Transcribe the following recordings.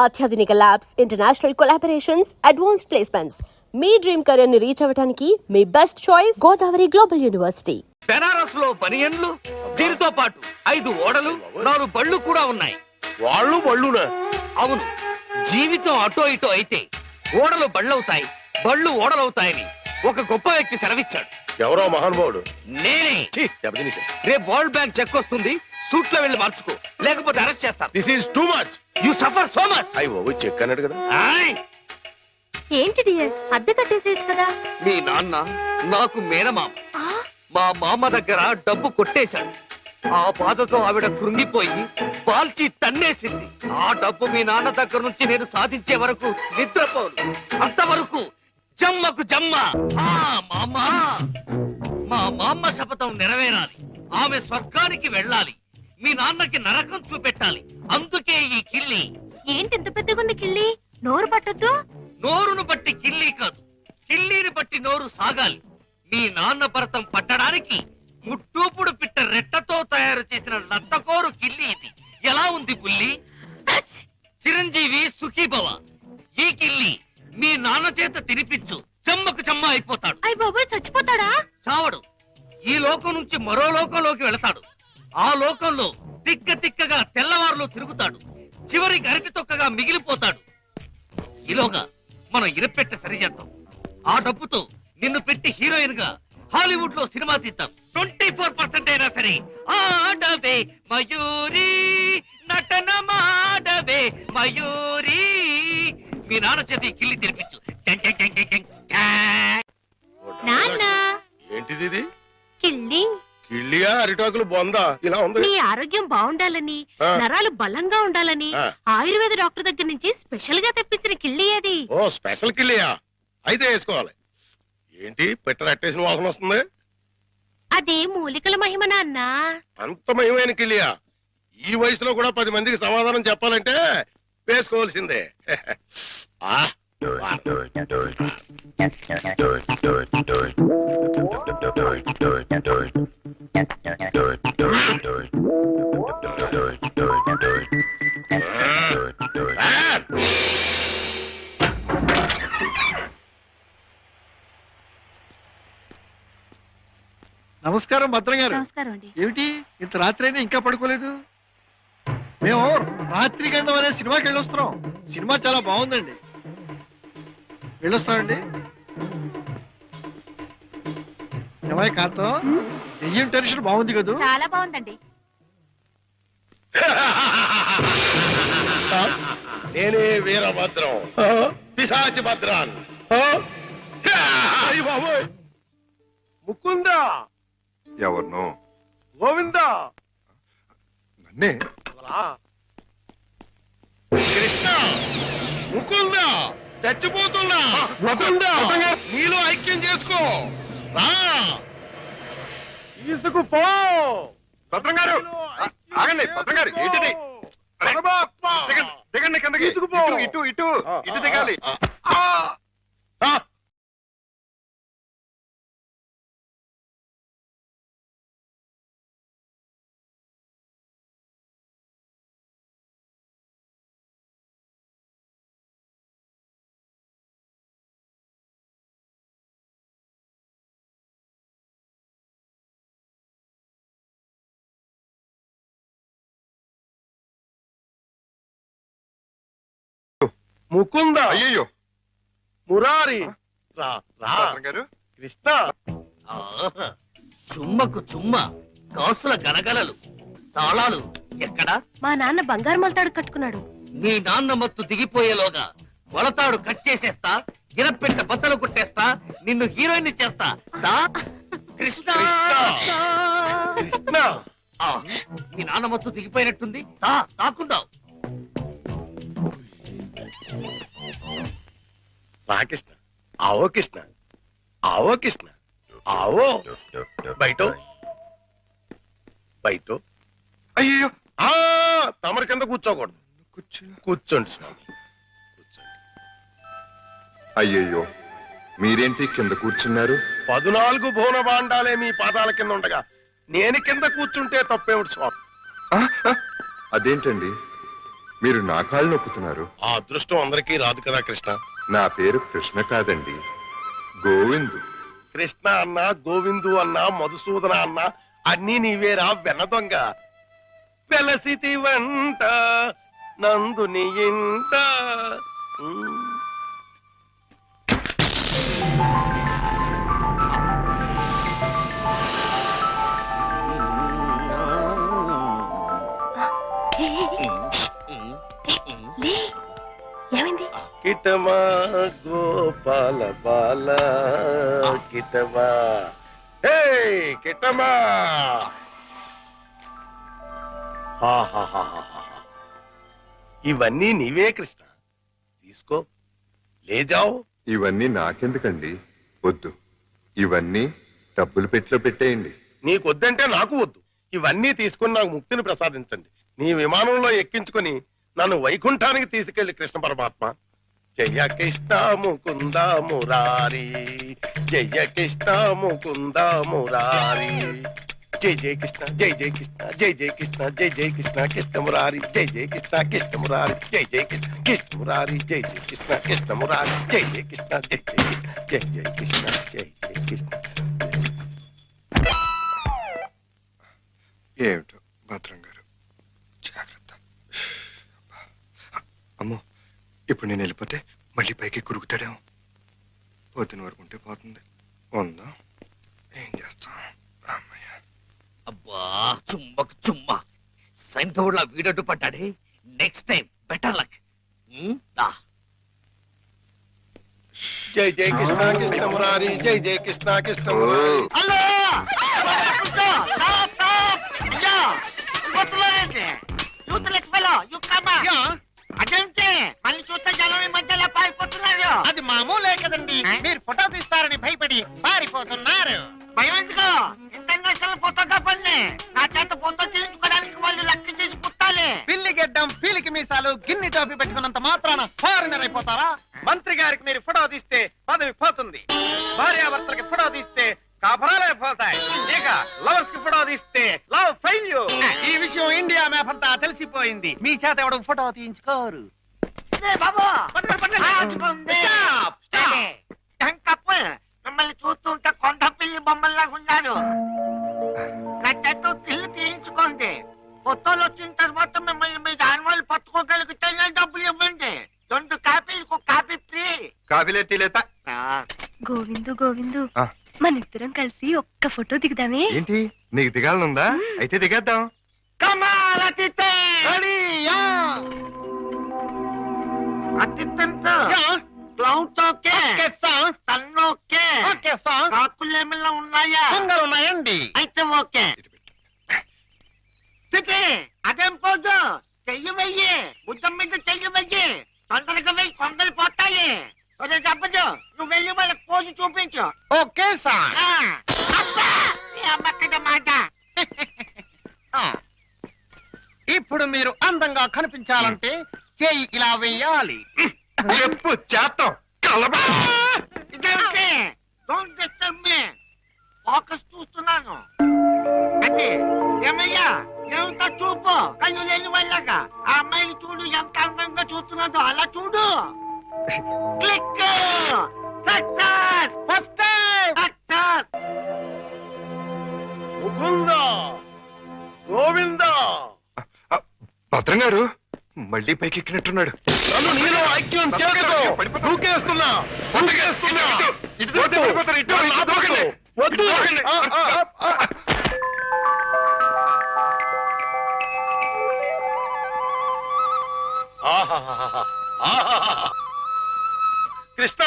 అత్యాధునిక labs, international collaborations, advanced placements. మీ dream career ని రీచ్ అవ్వడానికి మీ best choice Godavari Global University. Banaras లో బనియన్లు, దీనితో పాటు 5 ఓడలు, 4 బళ్ళు కూడా ఉన్నాయి. వాళ్ళు బళ్ళునా? అవును, జీవితం అటో ఇటో అయితే ఓడలు బళ్ళవుతాయి, బళ్ళు ఓడలవుతాయని ఒక గొప్ప వ్యక్తి సెలవిచ్చాడు. ఎవరో మహానుభావుడు. నేనే. రేపు వరల్డ్ బ్యాంక్ చెక్ వస్తుంది, సూట్ లో వెళ్ళి మార్చుకో, లేకపోతే అరెస్ట్ చేస్తారు. This is too much. You suffer so much. అయ్యో చెక్ అన్నాడు కదా. ఏంటి డియర్, అద్దె కట్టేసేయచ్చు కదా. మీ నాన్న నాకు మేనమామ. మా మామ దగ్గర డబ్బు కొట్టేశాడు. ఆ బాధతో ఆవిడ కృంగిపోయి పాల్చి తన్నేసింది. ఆ డబ్బు మీ నాన్న దగ్గర నుంచి నేను సాధించే వరకు నిద్రపోను. అంతవరకు జమ్మకు జమ్మ. మా మామ శపథం నెరవేరాలి. ఆమె స్వర్గానికి వెళ్ళాలి, మీ నాన్నకి నరకం చూపెట్టాలి. అందుకే ఈ కిల్లి. ఏంటి ఇంత పెద్దగుంది కిల్లి? నోరు పట్టొద్దు. నోరును బట్టి కిల్లి కాదు, కిల్లీని బట్టి నోరు సాగాలి. మీ నాన్న భరతం పట్టడానికి ముట్టూపుడు పిట్ట రెట్టతో తయారు చేసిన లత్తకోరు కిల్లి ఇది. ఎలా ఉంది బుల్లి? చిరంజీవి సుఖీభవ. ఈ కిల్లి మీ నాన్న చేత తినిపించు, చెమ్మకు చెమ్మ అయిపోతాడు. అయ్య బాబోయ్, చచ్చిపోతాడా? చావడు. ఈ లోకం నుంచి మరో లోకంలోకి వెళతాడు. ఆ లోకంలో తిక్క తిక్కగా తెల్లవారులో తిరుగుతాడు. చివరికి అరటి తొక్కగా మిగిలిపోతాడు. ఈలోగా మనం ఇరపెట్ట సరిచేద్దాం. ఆ డబ్బుతో నిన్ను పెట్టి హీరోయిన్ గా హాలీవుడ్ లో సినిమా తీద్దాం. 24% అయినా సరే ఆడవే మయూరి, నటన మాడవే మయూరి. మీ నాన్న చేతి కిల్లి తెరిపించు. నాన్న, ఏంటిది ఇది? కిల్లి. కిళ్ళియా అరిటాకులు బొందా ఇలా ఉంది? నీ ఆరోగ్యం బాగుండాలని, నరాలు బలంగా ఉండాలని ఆయుర్వేద డాక్టర్ దగ్గర నుంచి స్పెషల్ గా తెప్పించిన కిల్లి అది. ఓ స్పెషల్ కిళ్ళియా? అయితే వేసుకోవాలి. ఏంటి పెట్టరట్టేసిన వాసన వస్తుంది? అది మూలికల మహిమ నాన్న. అంత మహిమైన కిళ్ళియా? ఈ వయసులో కూడా 10 మందికి సమాధానం చెప్పాలంటే వేసుకోవాల్సిందే. నమస్కారం భద్రం గారు. నమస్కారం అండి. ఏమిటి ఇంత రాత్రి అయినా ఇంకా పడుకోలేదు? మేము రాత్రి గండం అనే సినిమాకి వెళ్ళొస్తున్నాం. సినిమా చాలా బాగుందండి. వెళ్ళొస్తామండి. ఏమై కాంతం, దెయ్యం టెన్షన్ బాగుంది కదూ? చాలా బాగుందండి. నేనే వీరభద్రం, పిశాచి భద్రాన్. ముకుందా. ఎవరినో? గోవిందా. నన్నే. కృష్ణ, ముకుందా, చచ్చిపోతున్నా. నీలో ఐక్యం చేసుకో. రా, తీసుకుపో. భద్రం గారు ఆగండి. భద్రం గారు ఏంటిది? దిగండి కిందకి. ఇటు ఇటు ఇటు దిగాలి. ముకుందా. అయ్యయ్యో మురారి. రా రా. భద్రం గారు. కృష్ణ. చుమ్మకు చుమ్మ, కాసుల గలగలలు, తాళాలు ఎక్కడా? మా నాన్న బంగారు మొలతాడు కట్టుకున్నాడు. మీ నాన్న మత్తు దిగిపోయేలోగా మొలతాడు కట్ చేసేస్తా, గిరపెట్ట బద్దలు కొట్టేస్తా, నిన్ను హీరోయిన్ చేస్తా. దా కృష్ణ. కృష్ణ. మీ నాన్న మత్తు దిగిపోయినట్టుంది. తాకుందాం. రా కృష్ణ. ఆవో కృష్ణ, ఆవో కృష్ణ, ఆవో. బయట బయట. అయ్యో తమరి కింద కూర్చోకూడదు. కూర్చోండి స్వామి, కూర్చోండి. అయ్యయ్యో మీరేంటి కింద కూర్చున్నారు? 14 భువన భాండాలే మీ పాదాల కింద ఉండగా నేను కింద కూర్చుంటే తప్పేమిటి స్వామి? అదేంటండి? మీరు నా కాళ్ళు నొక్కుతున్నారు. ఆ అదృష్టం అందరికీ రాదు కదా కృష్ణ. నా పేరు కృష్ణ కాదండి, గోవిందు. కృష్ణ అన్నా, గోవిందు అన్నా, మధుసూదన అన్నా అన్నీ నీవేరా వెన్న దొంగ. వెలసితి వంట నందుని ఇంట. ఏమైంది? కిటమా గోపాల బాల కిటమా, హే కిటమా. ఇవన్నీ నీవే కృష్ణ, తీసుకో, లేజావు. ఇవన్నీ నాకెందుకండి? వద్దు, ఇవన్నీ డబ్బులు పెట్టిలో పెట్టేయండి. నీకొద్దంటే నాకు వద్దు. ఇవన్నీ తీసుకుని నాకు ముక్తిని ప్రసాదించండి. నీ విమానంలో ఎక్కించుకొని నన్ను వైకుంఠానికి తీసుకెళ్లి కృష్ణ పరమాత్మ. జయ కృష్ణ ముకుంద మురారి, జయ కృష్ణ ముకుంద మురారి. జై జయ కృష్ణ, జై జయ కృష్ణ, జై జయ కృష్ణ, జై జయ కృష్ణ, కృష్ణ మురారి, జై జయ కృష్ణ, కృష్ణ మురారి, జై జయ కృష్ణ, కృష్ణ మురారి, జై జయ కృష్ణ, కృష్ణ మురారి, జై జయ కృష్ణ, జై జయ కృష్ణ, జై జయ కృష్ణ, జై జయ కృష్ణ. ఏమిటో భద్రం గారు, జాగ్రత్త. అమ్మో, ఇప్పుడు నేను వెళ్ళిపోతే మళ్ళీ పైకి కురుగుతాడేమో. పొద్దున వరకు ఉంటే పోతుంది. ఉందా, ఏం చేస్తాం? అమ్మయ్య. అబ్బా చుమ్మకు చుమ్మా, సైంధవుడిలా వీడడ్డు పడ్డాడే. Next time better luck. జై జై కృష్ణ, కృష్ణ మురారి, జై జై కృష్ణ, కృష్ణ మురారి. అదేంటి మళ్ళీ చూస్తే జనం ఈ మధ్యలో పారిపోతున్నారు. అది మామూలే కదండి, మీరు ఫోటో తీస్తారని భయపడి పారిపోతున్నారు. భయం ఎందుకు? ఇంటర్నేషనల్ ఫోటోగ్రాఫర్ని నా చేత ఫోటో తీయించుకోవడానికి వాళ్ళు లెక్క చేసి పుట్టాలి. పిల్లి గెడ్డం, పీలికి మీసాలు, గిన్ని టోపీ పెట్టుకున్నంత మాత్రాన ఫారినర్ అయిపోతారా? మంత్రి గారికి మీరు ఫోటో తీస్తే పదవి పోతుంది, భార్యాభర్తలకి ఫోటో తీస్తే కాపురాలే పోతాయి, ఇక లవర్స్ కి ఫోటో తీస్తే లవ్ ఫెయిల్యూర్. ఈ విషయం ఇండియా మ్యాప్ అంతా తెలిసిపోయింది. మీ చేత ఎవడు ఫోటో తీయించుకోరు. మిమ్మల్ని చూస్తుంటే కొండ పిల్లి బొమ్మల్లా ఉన్నారు. నా చేత ఇల్లు తీయించుకోండి. ఫోటోలు వచ్చిన తర్వాత మిమ్మల్ని మీ దానివాళ్ళు పట్టుకోగలిగితే డబ్బులు ఇవ్వండి. 2 కాపీలకు కాపీ ఫ్రీ. కాఫీలే టీలేతా? గోవిందు గోవిందు, మన ఇద్దరం కలిసి ఒక్క ఫోటో దిగుదామే? ఏంటి, నీకు దిగాలనుందా? అయితే దిగేద్దాం. కాకులేమిలా ఉన్నాయా? ఉన్నాయండి. అయితే ఓకే. అదేం పోదు, చెయ్యి వెయ్యి, బుద్ధం మీద చెయ్యి వెయ్యి. తొందరగా వెయ్యి, కొందరు పోతాయి. చెప్పదు, నువ్వు వెళ్ళి వాళ్ళకి పోసి చూపించు. Okay sir. మాట. ఇప్పుడు మీరు అందంగా కనిపించాలంటే చేయి ఇలా వెయ్యాలి. చెప్పు చేస్తాం. ఇదేంటి? Don't disturb me. ఫోకస్ చూస్తున్నాను. అంటే ఏమయ్యా, ఏమిటా చూపు? కళ్ళు లేని వాళ్ళగా ఆ అమ్మాయిని చూడు, ఎంత అందంగా చూస్తున్నాదో అలా చూడు. Click. Success. First time success. Mukunda, Govinda. భద్రం గారు మళ్ళీ పైకి ఎక్కినట్టున్నాడు. నన్ను నీలో ఐక్యం చేయదు. దూకేస్తున్నా, దూకేస్తున్నా. వద్దు. కృష్ణ,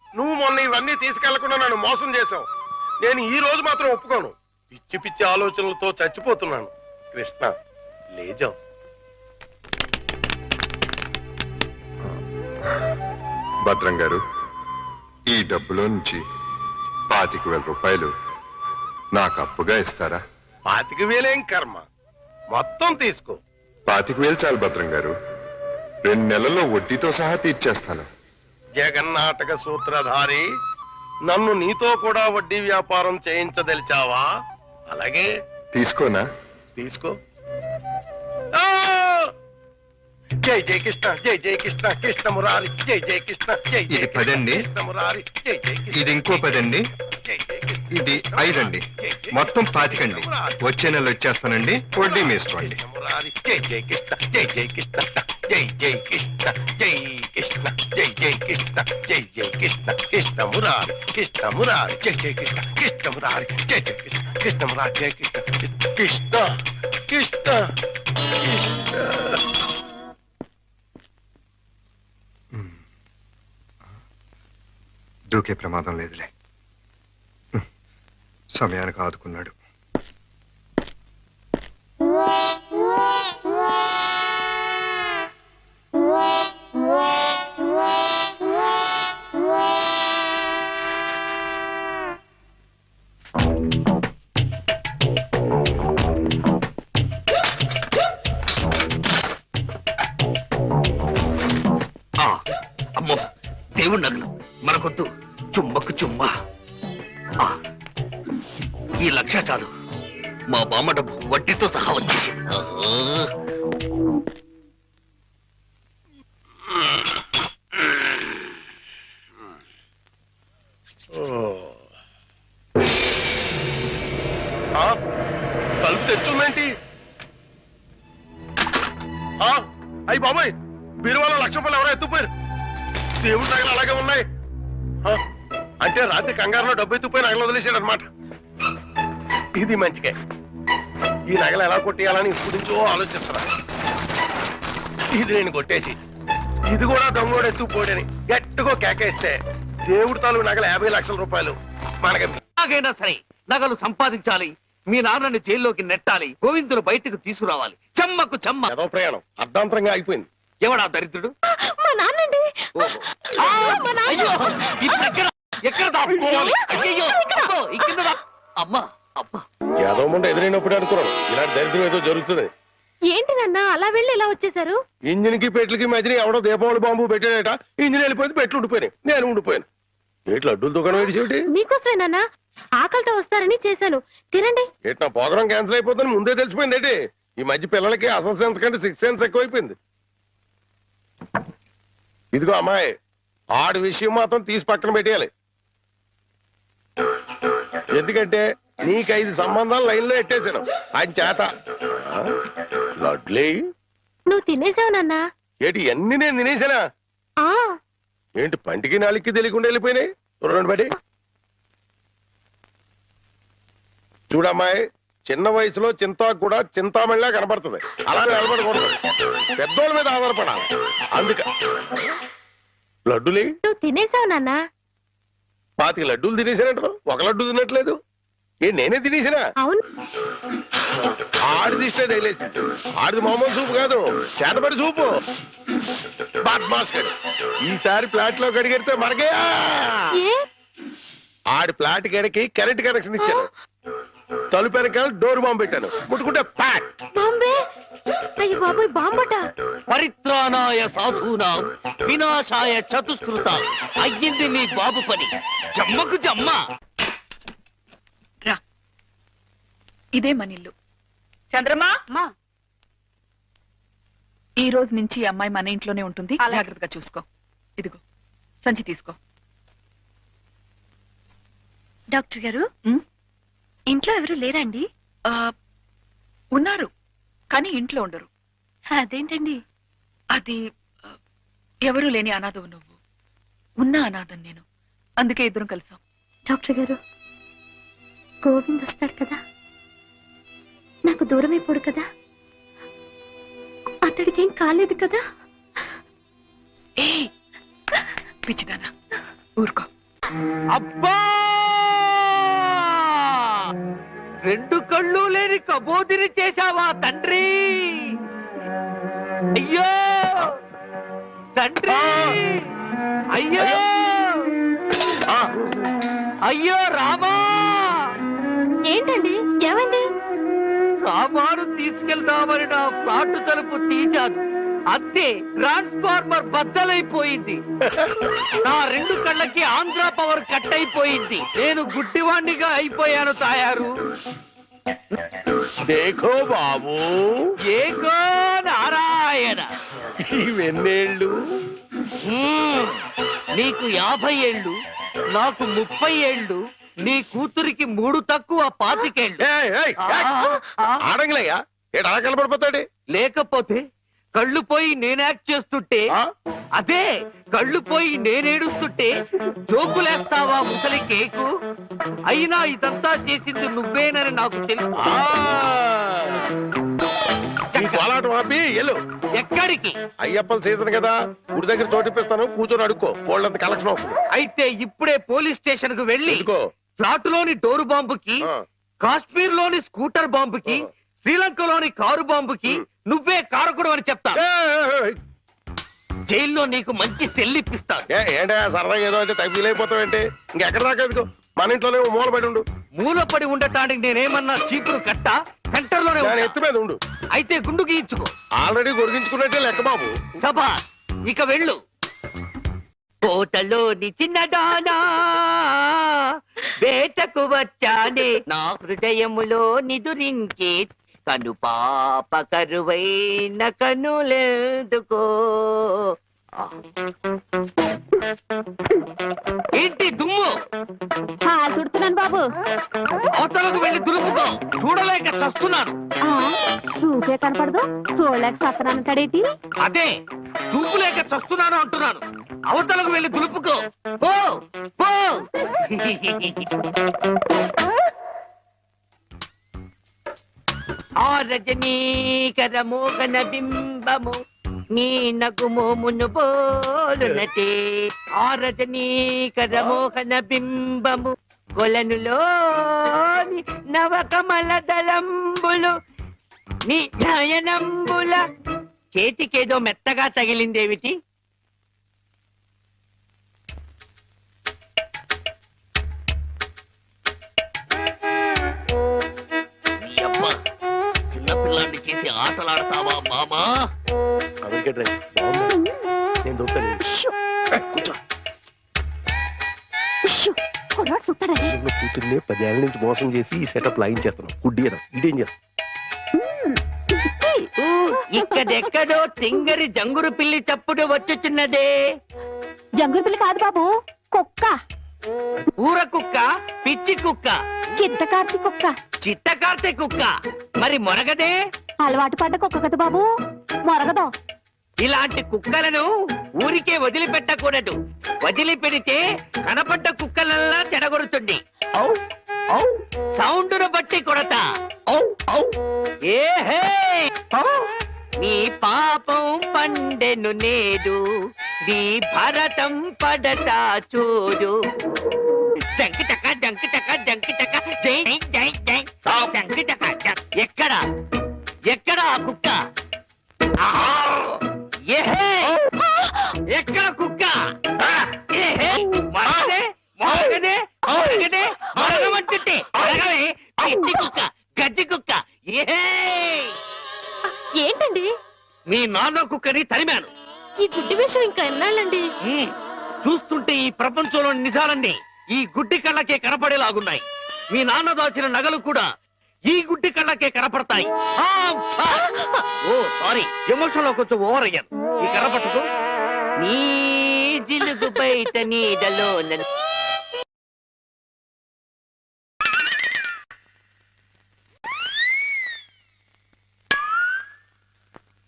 నువ్వు మొన్న ఇవన్నీ తీసుకెళ్లకుండా నన్ను మోసం చేశావు. నేను ఈ రోజు మాత్రం ఒప్పుకోను. పిచ్చి పిచ్చి ఆలోచనలతో చచ్చిపోతున్నాను. కృష్ణ, లేజాం. భద్రం గారు, ఈ డబ్బులో నుంచి 25,000 రూపాయలు నాకు అప్పుగా ఇస్తారా? 25,000 కర్మ, మొత్తం తీసుకో. 25,000 చాలు భద్రం గారు. 2 నెలల్లో వడ్డీతో సహా తీర్చేస్తాను. జగన్నాటక సూత్రధారి, నన్ను నీతో కూడా వడ్డీ వ్యాపారం చేయించదలిచావా? అలాగే తీసుకోనా? తీసుకో. జై జై కృష్ణ జై జై కృష్ణ కృష్ణ మురారి జై జై కృష్ణ జై జై ఇది 10 అండి. కృష్ణ మురారి జై జై కృష్ణ ఇది ఇంకో 10 అండి. జై జై కృష్ణ ఇది 5 అండి. మొత్తం 25 అండి. వచ్చే నెల వచ్చేస్తానండి. వడ్డీ మీ ఇష్టం అండి. కృష్ణ మురారి జై జై కృష్ణ జై జై కృష్ణ జై జై కృష్ణ జై కృష్ణ జై జై కృష్ణ జై జై కృష్ణ కృష్ణ మురారి జై జై కృష్ణ కృష్ణ మురారి జై జై కృష్ణ కృష్ణ మురారి జై కృష్ణ కృష్ణ కృష్ణ కృష్ణ. దూకే ప్రమాదం లేదులే. సమయానికి ఆదుకున్నాడు. అమ్మో దేవుడి నగలు మనకొద్దు. చుమ్మకు చుమ్మా. ఈ 1,00,000 చాలు. మా బామ్మ డబ్బు వడ్డీతో సహా వచ్చేసి. తలుపు తెచ్చుందేంటి? అయ్యి బాబాయ్, బీరువాలో 1,00,000 రూపాయలు ఎవరో ఎత్తుపోయారు. దేవుడి నగలు అలాగే ఉన్నాయి. అంటే రాత్రి కంగారులో డబ్బు ఎత్తుపోయి నగలు వదిలేశాడు అనమాట. ఇది మంచిగా. ఈ నగలు ఎలా కొట్టేయాలని ఇప్పుడు నుంచో ఆలోచిస్తున్నా. ఇది నేను కొట్టేసి ఇది కూడా దొంగోడు ఎత్తుకుపోడని గట్టిగా కేకేస్తే దేవుడి తాలూకు నగలు 50,00,000 రూపాయలు మనకి. ఎలాగైనా సరే నగలు సంపాదించాలి. మీ నాన్నని జైల్లోకి నెట్టాలి. గోవిందులు బయటకు తీసుకురావాలి. చెమ్మకు చెమ్మ. ఏదో ప్రయాణం అర్ధాంతరంగా అయిపోయింది. ఎవడా దరిద్రుడు? మా నాన్నండి. ఓహో. అయ్యో, ఇది ఎక్కడ దాక్కోవాలి? అయ్యయ్యో, అబ్బో, ఈ కింద అమ్మా అబ్బా. ఏదో ముందు ఎదురైనప్పుడు అనుకున్నాను ఇలాంటి దరిద్రం ఏదో జరుగుతుంది. ఏంటి నాన్న అలా వెళ్ళి ఇలా వచ్చేసారు? ఇంజిన్ కి పెట్లకి మధ్యన ఎవడో దీపావళి బాంబు పెట్టాడట. ఇంజిన్ వెళ్ళిపోయింది, పెట్లు ఉండిపోయినాయి, నేను ఉండిపోయాను. ఏట్లు అడ్డుల దుకాణం ఏడిసేమిటి? మీకోసమే నాన్న, ఆకలితో వస్తారని చేశాను, తినండి. ఏంటి నా ప్రోగ్రాం క్యాన్సిల్ అయిపోతుందని ముందే తెలిసిపోయింది ఏంటి? ఈ మధ్య పిల్లలకి అసలు సెన్స్ కంటే 6th సెన్స్ ఎక్కువైపోయింది. ఇదిగో అమ్మాయి, ఆడి విషయం మాత్రం తీసి పక్కన పెట్టేయాలి. ఎందుకంటే నీకు 5 సంబంధాలు లైన్ లో ఎట్టేశాను ఆయన చేత. లడ్లీ, నువ్వు తినేసావు నాన్న. ఏంటి అన్ని నేను తినేసానా? ఆ ఏంటి పంటికి నాలుగుకి తెలియకుండా వెళ్ళిపోయినాయి? రెండు బడి చూడమ్మాయి, చిన్న వయసులో చింతాకు కూడా చింతామణిలా కనబడుతుంది. అలా నిలబడకూడదు, పెద్దోళ్ళ మీద ఆధారపడాలి. అందుక లడ్డులే నువ్వు తినేసావు నాన్న. 25 లడ్డూలు తినేసానంటారు, 1 లడ్డు తినట్లేదు. నేనే తినేసినా? అవును. ఆడిది ఇస్తే తగిలేసి. ఆడిది మామూలు సూపు కాదు, చేతబడి సూపు. బాద్మాస్ గడు ఈసారి ప్లాట్ లో గడిగెడితే మనకే. ఆడి ప్లాట్ గడికి కరెంట్ కనెక్షన్ ఇచ్చాను. తలుపు వెనకాల డోర్ బాంబు పెట్టాను. ముట్టుకుంటే ప్యాట్. బాంబే. అయ్యో బాబోయ్, బాంబట. పరిత్రాణాయ సాధూనాం వినాశాయ చతుష్కృత. అయ్యింది మీ బాబు పని. జమ్మకు జమ్మ. రా, ఇదే మన ఇల్లు. చంద్రమా, ఈ రోజు నుంచి ఈ అమ్మాయి మన ఇంట్లోనే ఉంటుంది. జాగ్రత్తగా చూసుకో. ఇదిగో సంచి తీసుకో. డాక్టర్ గారు, ఇంట్లో ఎవరు లేరండి? ఉన్నారు, కానీ ఇంట్లో ఉండరు. అదేంటండి? అది ఎవరూ లేని అనాథవు నువ్వు, ఉన్న అనాథం నేను. అందుకే ఇద్దరం కలిసాం. డాక్టర్ గారు, గోవింద్ వస్తాడు కదా, నాకు దూరం అయిపోడు కదా, అతడికి ఏం కాలేదు కదా? ఏ పిచ్చిదానా, ఊరుకో. అబ్బా, 2 కళ్ళు లేని కబోదిని చేశావా తండ్రి? అయ్యో తండ్రి, అయ్యో అయ్యో రామా. ఏంటండి, ఏమైంది? సామాను తీసుకెళ్దామని నా ఫ్లాట్ తలుపు తీశాను, అంతే ట్రాన్స్ఫార్మర్ బద్దలైపోయింది. నా 2 కళ్ళకి ఆంధ్ర పవర్ కట్ అయిపోయింది. నేను గుడ్డివాణ్ణిగా అయిపోయాను తాయారు. దేఖో బాబు, ఏకో నారాయణ. ఇవెన్నేళ్ళు నీకు 50 ఏళ్ళు, నాకు 30 ఏళ్ళు, నీ కూతురికి 3 తక్కువ 25 ఏళ్ళు. ఆడంగిలయ్యా ఏడు అలా కలపడిపోతాడు. లేకపోతే కళ్ళు పోయి నేను యాక్ట్ చేస్తుంటే, అదే కళ్ళు పోయి నేనేడుస్తుంటే జోకులేస్తావా ముసలి కేకు? అయినా ఇదంతా చేసింది నువ్వేనని నాకు తెలుసు. కోలాటం ఆపి ఎల్లు. ఎక్కడికి? అయ్యప్పల సీజన్ కదా, గుడి దగ్గర చోటిప్పిస్తాను, కూర్చొని అడుక్కో, వాళ్ళంత కలెక్షన్ అవుతుంది. అయితే ఇప్పుడే పోలీస్ స్టేషన్ కు వెళ్ళి ఎందుకో? ఫ్లాట్ లోని డోరు బాంబుకి, కాశ్మీర్ లోని స్కూటర్ బాంబుకి, శ్రీలంకలోని కారు బాంబుకి నువ్వే కారకుడు అని చెప్తా. జైల్లో నీకు మంచి సెల్లిప్పిస్తాను. ఏంటా సరదాగా ఏదో అంటే ఫీల్ అయిపోతావేంటి? ఇంకెక్కడ దాకా ఎందుకో, మన ఇంట్లోనే మూలపడి ఉండు. మూలపడి ఉండటానికి నేనేమన్నా చీపురు కట్ట సెంటర్ లోనే ఎత్తు మీద ఉండు. అయితే గుండు గీయించుకో. ఆల్రెడీ గొరిగించుకున్నట్టే లెక్క బాబు. సభా ఇక వెళ్ళు. కోటలోని చిన్నదానా వేటకు వచ్చానే, నా హృదయములో నిదురించే కను పాప కరువైన కనులెందుకో. ఏంటి దుమ్ము? చుడుతున్నాను బాబు. అవతలకు వెళ్ళి దులుపుకో, చూడలేక చస్తున్నాను. చూపే కనపడదు, చూడలేక సత్తనంటాడేటి? అదే చూపులేక చస్తున్నాను అంటున్నాను. అవతలకు వెళ్ళి దులుపుకో, పో పో. ఆ రజనీకర మోగన బింబము నీ నగుమోమును పోలునటే. ఆ రజనీకర మోహన బింబము కొలనులోని నవకమల దళంబులు నీ నయనంబుల. చేతికేదో మెత్తగా తగిలిందేమిటి? చిన్నపిల్లాన్ని చేసి ఆటలాడతావా మామా? నేను దొరుకుతాను. కూతుర్ని 10 ఏళ్ళ నుంచి మోసం చేసి ఈ సెటప్ లాగించేస్తున్నాం. గుడ్డి ఇదేం చేస్తాం? ఇక్కడెక్కడో తింగరి జంగురు పిల్లి చప్పుడు వచ్చుచున్నదే. జంగుల పిల్లి కాదు బాబు, కుక్క. ఊర కుక్క, పిచ్చి కుక్క, చిత్తకార్తి కుక్క. చిత్తకార్తె కుక్క. మరి మొరగదే? అలవాటు పడ్డ కుక్క కదా బాబు, మొరగదు. ఇలాంటి కుక్కలను ఊరికే వదిలిపెట్టకూడదు. వదిలిపెడితే కనపడ్డ కుక్కలల్లా చెడగొడుతుంది. సౌండును బట్టి కొడతా. ఏహే, నీ పాపం పండెను నేడు, నీ భరతం పడతా చూడు. జంకి చక్క జంకి చక్క జంకి చక్క జై జై జై జంకి చక్క. ఎక్కడ ఎక్కడ ఆ కుక్క? ఏహే, ఎక్కడ కుక్క? ఏహే, మరగదే మరగదే మరగదే మరగమంటుంటే మరగవే. పిచ్చి కుక్క, గజ్జి కుక్క. ఏహే, ఏంటండి మీ నాన్న కుక్కని తరిమాను. ఈ గుడ్డి విషయం ఇంకా ఎన్నాళ్ళండి? చూస్తుంటే ఈ ప్రపంచంలోని నిజాలన్నీ ఈ గుడ్డి కళ్ళకే కనపడేలాగున్నాయి. మీ నాన్న దాచిన నగలు కూడా ఈ గుడ్డి కళ్ళకే కనపడతాయి. ఓ సారీ, ఎమోషన్ లో కొంచెం ఓవర్ అయ్యాను. ఈ కనపడదు. నీ జిలుగు బయట నీడలో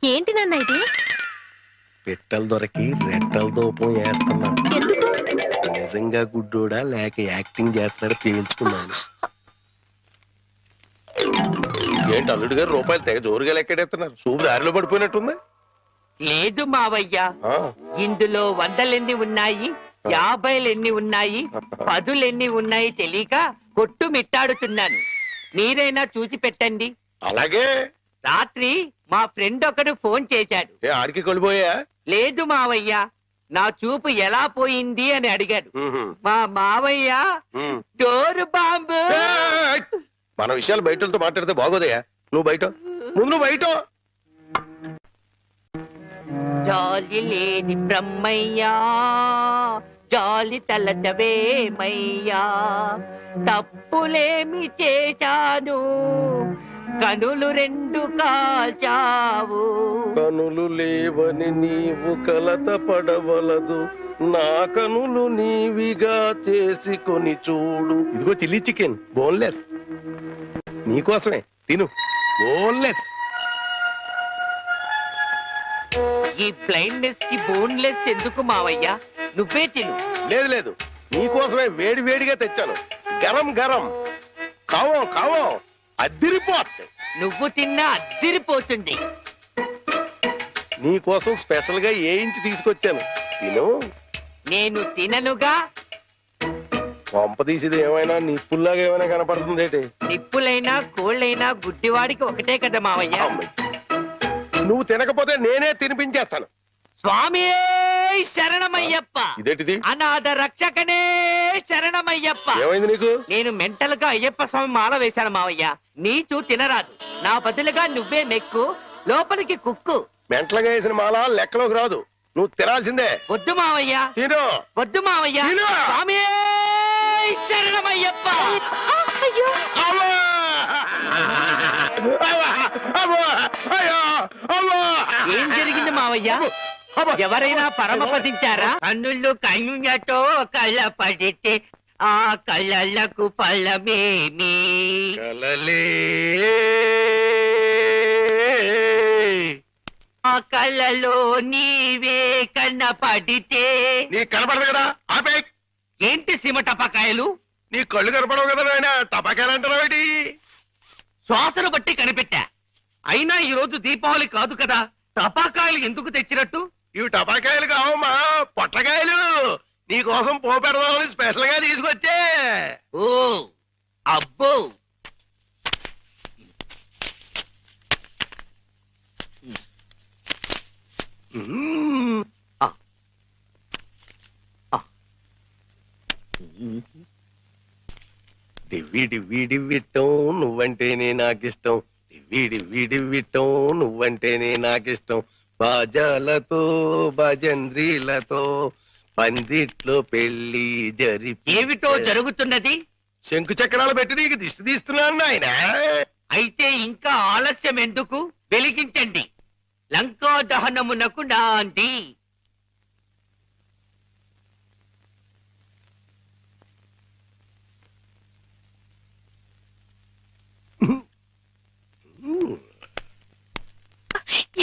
ఏంటి నాన్న ఇది? పెట్టలు దొరికి రెట్టల దూపం వేస్తున్నా. ఎందుకు? నిజంగా గుడ్డోడా లేక యాక్టింగ్ చేస్తాడా తేల్చుకున్నాను. ఏంటి అల్లుడు గారు రూపాయలు తెగ జోరుగా లెక్కడెత్తున్నారు? సూపు దారిలో పడిపోయినట్టుంది. లేదు మావయ్య, ఇందులో 100 ఉన్నాయి, 50 ఉన్నాయి, 10 ఉన్నాయి తెలియక కొట్టు మిట్టాడుతున్నాను. మీరైనా చూసి పెట్టండి. అలాగే. రాత్రి మా ఫ్రెండ్ ఒకడు ఫోన్ చేశాడు. ఆడికి కొలిపోయా? లేదు మావయ్య, నా చూపు ఎలా పోయింది అని అడిగాడు. మా మావయ్య డోరు బాంబు. మన విషయాలు బయటతో మాట్లాడితే బాగోదయ్యా. నువ్వు బయట, ముందు బయట. జాలి లేని బ్రహ్మయ్యా, జాలి తలచవేమయ్యా, తప్పులేమి చేశాను, కనులు రెండు కాల్చావు. కనులు లేవని నీవు కలత పడవలదు, నా కనులు నీవిగా చేసుకొని చూడు. ఇదిగో చిల్లీ చికెన్ బోన్లెస్, నీకోసమే తిను. బోన్లెస్. ఈ బ్లైండ్నెస్ కి బోన్లెస్ ఎందుకు మావయ్య? నువ్వే తిను. లేదు లేదు, నీకోసమే వేడి వేడిగా తెచ్చాను. గరం గరం. కావం కావం, అద్దిరిపోట్. నువ్వు తిన్నా అద్దిరిపోతుంది. నీకోసం స్పెషల్ గా ఏ ఇంచి తీసుకొచ్చాను, తిను. నేను తిననుగా. పంప తీసేది ఏమైనా నిప్పుల్లాగా ఏమైనా కనపడుతుంది. నిప్పులైనా కోళ్ళైనా గుడ్డివాడికి ఒకటే కదా మావయ్య. నువ్వు తినకపోతే నేనే తినిపించేస్తాను. స్వామి శరణమయ్యప్ప. ఇదేంటిది? అనాథ రక్షకనే శరణమయ్యప్ప. ఏమైంది నీకు? నేను మెంటల్ గా అయ్యప్ప స్వామి మాల వేశాను మావయ్య. నీచు తినరాదు, నా బదులుగా నువ్వే మెక్కు, లోపలికి కుక్కు. మెంటలుగా వేసిన మాల లెక్కలోకి రాదు, నువ్వు తినాల్సిందే. వద్దు మావయ్య, తిను. వద్దు మావయ్య. తిను. స్వామి శరణమయ్యప్ప. అయ్యో అవ్వా! అవ్వా! అవ్వా! అయ్యో! అవ్వా! ఏం జరిగింది మావయ్య? అవ్వా! ఎవరైనా పరమపదించారా? కన్నుళ్ళు కన్నులతో కళ్ళ పడితే ఆ కళ్ళకు ఫలమేమి? కలలే ఆ కళ్ళలో నీవే కన్న పడితే. నీ కనపడదు కదా, ఆపే. ఏంటి సీమ టపాకాయలు? నీ కళ్ళు కనపడవు కదా నాయన, టపాకాయలు అంటున్నావేటి? శ్వాసను బట్టి కనిపెట్టా. అయినా ఈ రోజు దీపావళి కాదు కదా, టపాకాయలు ఎందుకు తెచ్చినట్టు? ఇవి టపాకాయలు కావమ్మా, పొట్లకాయలు. నీ కోసం పోపెడదామని స్పెషల్ గా తీసుకొచ్చే. ఓ అబ్బో, మ్మ్. డివ్వి డివ్వి డివ్విట్టం నువ్వంటేనే నాకిష్టం, డివ్వి డివ్వి డివ్విట్టం నువ్వంటేనే నాకిష్టం. బాజాలతో భజంద్రీలతో పందిట్లో పెళ్లి ఏమిటో జరుగుతున్నది? శంకు చక్రాలు పెట్టి నీకు దిష్టి తీస్తున్నాను నాయన. అయితే ఇంకా ఆలస్యం ఎందుకు? వెలిగించండి. లంకా దహనమునకు నాంది.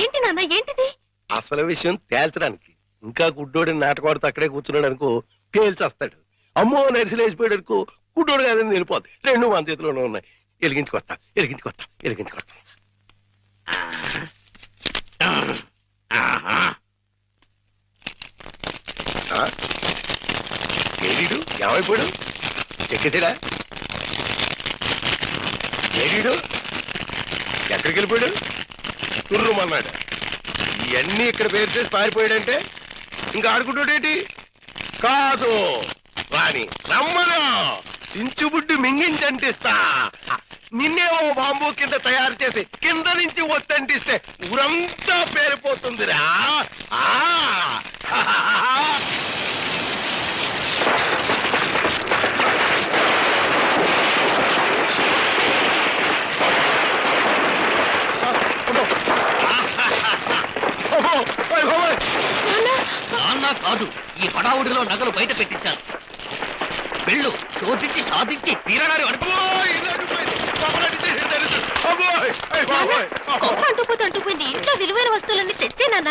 ఏంటి నాన్న, ఏంటిది? అసలు విషయం తేల్చడానికి. ఇంకా గుడ్డోడిని నాటకవాడుతూ అక్కడే కూర్చున్నాడు అనుకో, పేల్చేస్తాడు. అమ్మో నరిసిలేసిపోయాడు అనుకో, గుడ్డోడు కాదని వెళ్ళిపోద్ది. రెండు మన చేతిలోనే ఉన్నాయి. వెలిగించుకొస్తా, వెలిగించుకొస్తా, వెలిగించుకొస్తా. ఏడీడు ఏమైపోయాడు? ఎక్కడిరా ఏడీడు? ఎక్కడికి వెళ్ళిపోయాడు? తుర్రుమన్నాడు. ఇవన్నీ ఇక్కడ పేరు చేసి పారిపోయాడంటే ఇంకా ఆడుకుంటాడేంటి? కాదు రాని రమ్మను, చించుబుడ్డి మింగించంటిస్తా. నిన్నేమో బాంబు కింద తయారు చేసి కింద నుంచి ఒత్తంటిస్తే ఊరంతా పేరిపోతుందిరా. నాన్న కాదు, ఈ హడావుడిలో నగలు బయట పెట్టించాను. వెళ్ళు, శోధించి సాధించి తీరడారి అనుకో. అంటుపోయింది. ఇంట్లో విలువైన వస్తువులన్నీ తెచ్చే నాన్న.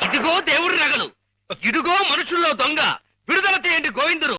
ఇదిగో దేవుడి నగలు, ఇదిగో మనుషుల్లో దొంగ. విడుదల చేయండి గోవిందుడు.